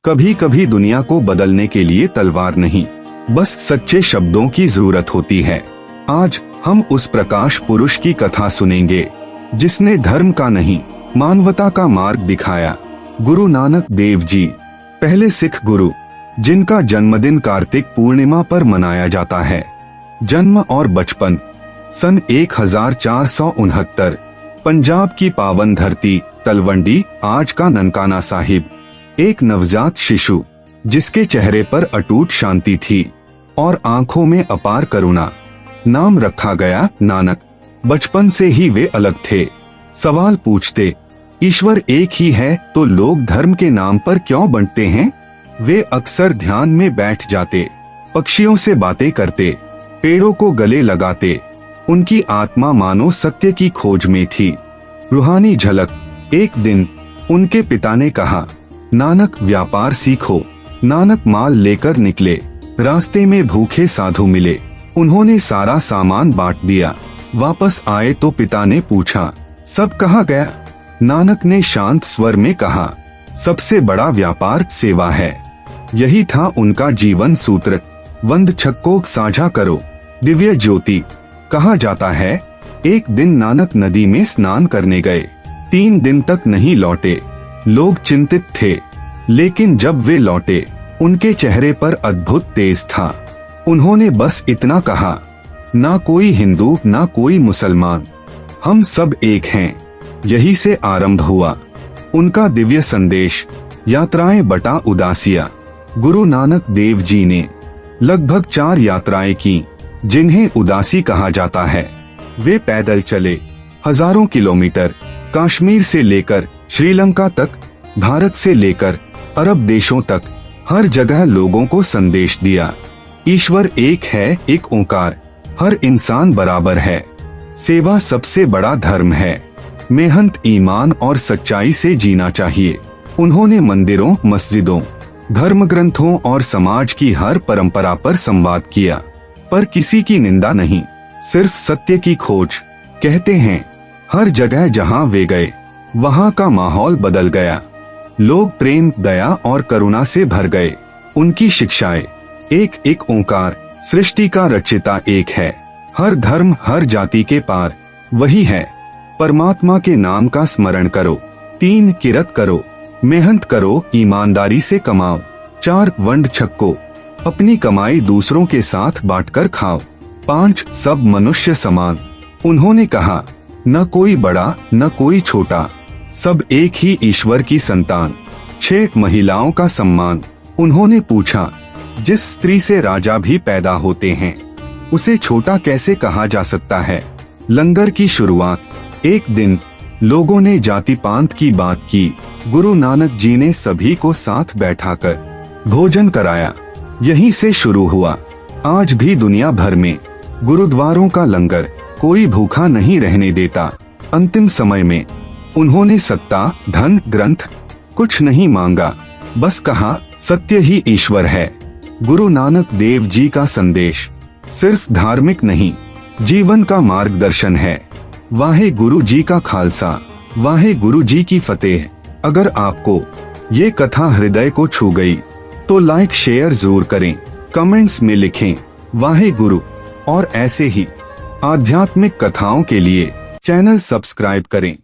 कभी कभी दुनिया को बदलने के लिए तलवार नहीं, बस सच्चे शब्दों की जरूरत होती है। आज हम उस प्रकाश पुरुष की कथा सुनेंगे जिसने धर्म का नहीं, मानवता का मार्ग दिखाया। गुरु नानक देव जी, पहले सिख गुरु, जिनका जन्मदिन कार्तिक पूर्णिमा पर मनाया जाता है। जन्म और बचपन सन 1469, पंजाब की पावन धरती तलवंडी, आज का ननकाना साहिब। एक नवजात शिशु जिसके चेहरे पर अटूट शांति थी और आंखों में अपार करुणा। नाम रखा गया नानक। बचपन से ही वे अलग थे। सवाल पूछते, ईश्वर एक ही है तो लोग धर्म के नाम पर क्यों बंटते हैं? वे अक्सर ध्यान में बैठ जाते, पक्षियों से बातें करते, पेड़ों को गले लगाते। उनकी आत्मा मानो सत्य की खोज में थी। रूहानी झलक। एक दिन उनके पिता ने कहा, नानक व्यापार सीखो। नानक माल लेकर निकले। रास्ते में भूखे साधु मिले, उन्होंने सारा सामान बांट दिया। वापस आए तो पिता ने पूछा, सब कहाँ गया? नानक ने शांत स्वर में कहा, सबसे बड़ा व्यापार सेवा है। यही था उनका जीवन सूत्र। वंद छक्को साझा करो, दिव्य ज्योति। कहा जाता है, एक दिन नानक नदी में स्नान करने गए। 3 दिन तक नहीं लौटे। लोग चिंतित थे, लेकिन जब वे लौटे उनके चेहरे पर अद्भुत तेज था। उन्होंने बस इतना कहा, ना कोई हिंदू ना कोई मुसलमान, हम सब एक हैं। यही से आरंभ हुआ उनका दिव्य संदेश। यात्राएं बटा उदासिया। गुरु नानक देव जी ने लगभग 4 यात्राएं की, जिन्हें उदासी कहा जाता है। वे पैदल चले हजारों किलोमीटर, कश्मीर से लेकर श्रीलंका तक, भारत से लेकर अरब देशों तक। हर जगह लोगों को संदेश दिया, ईश्वर एक है, एक ओंकार, हर इंसान बराबर है। सेवा सबसे बड़ा धर्म है। मेहनत, ईमान और सच्चाई से जीना चाहिए। उन्होंने मंदिरों, मस्जिदों, धर्म ग्रंथों और समाज की हर परंपरा पर संवाद किया, पर किसी की निंदा नहीं, सिर्फ सत्य की खोज। कहते हैं, हर जगह जहां वे गए वहां का माहौल बदल गया। लोग प्रेम, दया और करुणा से भर गए। उनकी शिक्षाएं, एक एक ओंकार, सृष्टि का रचिता एक है। हर धर्म, हर जाति के पार वही है। परमात्मा के नाम का स्मरण करो। 3 किरत करो, मेहनत करो, ईमानदारी से कमाओ। 4 वंड छक्को, अपनी कमाई दूसरों के साथ बांटकर खाओ। 5 सब मनुष्य समान। उन्होंने कहा, न कोई बड़ा न कोई छोटा, सब एक ही ईश्वर की संतान। 6 महिलाओं का सम्मान। उन्होंने पूछा, जिस स्त्री से राजा भी पैदा होते हैं, उसे छोटा कैसे कहा जा सकता है? लंगर की शुरुआत। एक दिन लोगों ने जाति पांत की बात की। गुरु नानक जी ने सभी को साथ बैठाकर भोजन कराया। यहीं से शुरू हुआ। आज भी दुनिया भर में गुरुद्वारों का लंगर कोई भूखा नहीं रहने देता। अंतिम समय में उन्होंने सत्ता, धन, ग्रंथ कुछ नहीं मांगा, बस कहा, सत्य ही ईश्वर है। गुरु नानक देव जी का संदेश सिर्फ धार्मिक नहीं, जीवन का मार्गदर्शन है। वाहे गुरु जी का खालसा, वाहे गुरु जी की फतेह। अगर आपको ये कथा हृदय को छू गई तो लाइक शेयर जरूर करें, कमेंट्स में लिखें वाहे गुरु। और ऐसे ही आध्यात्मिक कथाओं के लिए चैनल सब्सक्राइब करें।